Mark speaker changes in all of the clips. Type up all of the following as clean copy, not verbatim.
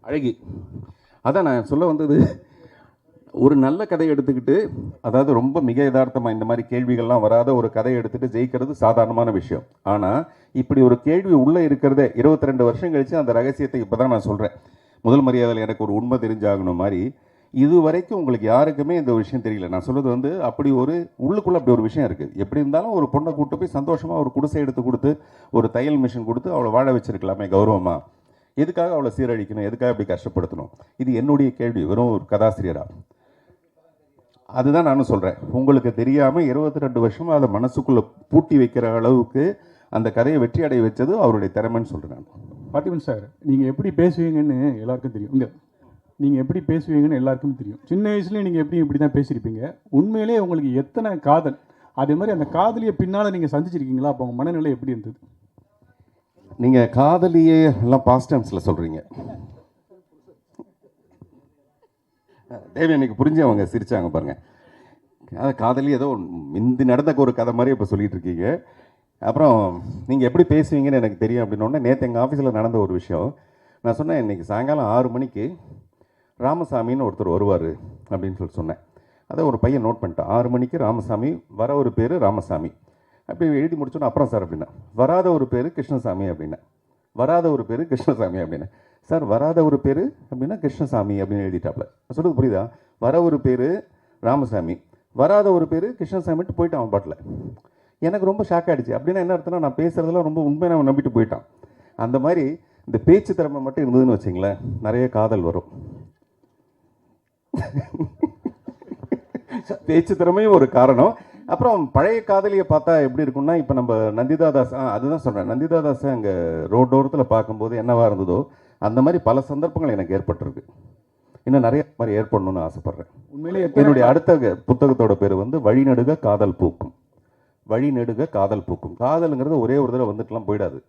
Speaker 1: அழகி. அதான் நான் சொல்ல வந்தது, ஒரு நல்ல கதையை எடுத்துக்கிட்டு, அதாவது ரொம்ப மிக யதார்த்தமாக இந்த மாதிரி கேள்விகள்லாம் வராத ஒரு கதையை எடுத்துகிட்டு ஜெயிக்கிறது சாதாரணமான விஷயம். ஆனால் இப்படி ஒரு கேள்வி உள்ளே இருக்கிறதே 22 வருஷம் கழித்து அந்த ரகசியத்தை இப்போ தான் நான் சொல்கிறேன். முதல் மரியாதையில் எனக்கு ஒரு உண்மை தெரிஞ்சாகணும் மாதிரி, இது வரைக்கும் உங்களுக்கு யாருக்குமே இந்த விஷயம் தெரியல. நான் சொல்கிறது வந்து அப்படி ஒரு உள்ளுக்குள்ளே அப்படி ஒரு விஷயம் இருக்குது. எப்படி இருந்தாலும் ஒரு பொண்ணை கூட்டு போய் சந்தோஷமாக ஒரு குடிசை எடுத்து கொடுத்து, ஒரு தையல் மிஷின் கொடுத்து அவளை வாழ வச்சிருக்கலாமே கௌரவமாக. எதுக்காக அவளை சீரழிக்கணும், எதுக்காக இப்படி கஷ்டப்படுத்தணும்? இது என்னுடைய கேள்வி, வெறும் ஒரு கதாசிரியரா. அதுதான் நானும் சொல்கிறேன். உங்களுக்கு தெரியாமல் 22 வருஷமாக அதை மனசுக்குள்ளே பூட்டி வைக்கிற அளவுக்கு அந்த கதையை வெற்றி அடைய வச்சது அவருடைய திறமைன்னு சொல்கிறேன் நான்.
Speaker 2: பார்த்திபன் சார், நீங்கள் எப்படி பேசுவீங்கன்னு எல்லாருக்கும் தெரியும். இங்கே நீங்கள் எப்படி பேசுவீங்கன்னு எல்லாருக்கும் தெரியும். சின்ன வயசுலேயே நீங்கள் இப்படி தான் பேசியிருப்பீங்க. உண்மையிலே உங்களுக்கு எத்தனை காதல், அதே மாதிரி அந்த காதலியை பின்னால் நீங்கள் சந்திச்சிருக்கீங்களா? அப்போ உங்கள் மனநிலை எப்படி இருந்தது?
Speaker 1: நீங்கள் காதலியே எல்லாம் பாஸ்ட் டென்ஸில் சொல்கிறீங்க. தேவி அன்னைக்கு புரிஞ்சு அவங்க சிரிச்சாங்க பாருங்க. அதாவது காதலி ஏதோ முந்தி நடந்த ஒரு கதை மாதிரி இப்போ சொல்லிட்டு இருக்கீங்க. அப்புறம் நீங்கள் எப்படி பேசுவீங்கன்னு எனக்கு தெரியும் அப்படின்னோடனே, நேற்று எங்கள் ஆஃபீஸில் நடந்த ஒரு விஷயம் நான் சொன்னேன். இன்றைக்கி சாயங்காலம் 6 மணிக்கு ராமசாமின்னு ஒருத்தர் வருவார் அப்படின்னு சொன்னேன். அதை ஒரு பையன் நோட் பண்ணிட்டான். 6 மணிக்கு ராமசாமி, வர ஒரு பேர் ராமசாமி. அப்படி எழுதி முடிச்சோன்னா அப்புறம் சார் அப்படின்னா, வராத ஒரு பேர் கிருஷ்ணசாமி அப்படின்னா, வராத ஒரு பேர் கிருஷ்ணசாமி அப்படின்னா, சார் வராத ஒரு பேர் அப்படின்னா கிருஷ்ணசாமி அப்படின்னு எழுதிட்டாப்ல. சொல்கிறது புரியுதா? வர ஒரு பேர் ராமசாமி, வராத ஒரு பேர் கிருஷ்ணசாமிட்டு போயிட்டான் அவன் பாட்டில். எனக்கு ரொம்ப ஷாக் ஆகிடுச்சு. அப்படின்னா என்ன அர்த்தம்னா, நான் பேசுகிறதெல்லாம் ரொம்ப உண்மையை அவன் நம்பிட்டு போயிட்டான். அந்த மாதிரி இந்த பேச்சு திறமை மட்டும் இருந்ததுன்னு வச்சிங்களேன், நிறைய காதல் வரும். பேச்சு திறமையும் ஒரு காரணம். அப்புறம் பழைய காதலியை பார்த்தா எப்படி இருக்கும்னா, இப்போ நம்ம நந்திதா தாஸ், அதுதான் சொல்கிறேன், நந்திதா தாஸை அங்கே ரோட்டோரத்தில் பார்க்கும்போது என்னவா இருந்ததோ அந்த மாதிரி பல சந்தர்ப்பங்கள் எனக்கு ஏற்பட்டிருக்கு. இன்னும் நிறைய மாதிரி ஏற்படணும்னு ஆசைப்பட்றேன்.
Speaker 2: உண்மையிலே
Speaker 1: என்னுடைய அடுத்த புத்தகத்தோட பேர் வந்து வழிநெடுக காதல் பூக்கும். வழிநெடுக காதல் பூக்கும். காதலுங்கிறது ஒரே ஒரு தடவை வந்துட்டுலாம் போயிடாது.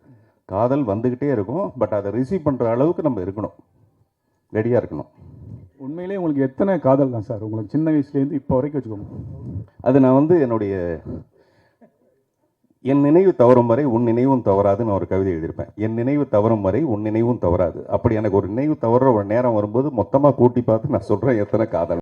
Speaker 1: காதல் வந்துக்கிட்டே இருக்கும். பட் அதை ரிசீவ் பண்ணுற அளவுக்கு நம்ம இருக்கணும், ரெடியாக இருக்கணும்.
Speaker 2: உண்மையிலே உங்களுக்கு எத்தனை காதல் தான் சார் உங்களுக்கு சின்ன வயசுலேருந்து இப்போ வரைக்கும் வச்சுக்கோங்க?
Speaker 1: அது நான் வந்து என் நினைவு தவறும் வரை உன் நினைவும் தவறாதுன்னு ஒரு கவிதை எழுதியிருப்பேன். என் நினைவு தவறும் வரை உன் நினைவும் தவறாது. அப்படி எனக்கு ஒரு நினைவு தவறுற ஒரு நேரம் வரும்போது மொத்தமாக கூட்டி பார்த்து நான் சொல்கிறேன் எத்தனை காதல்.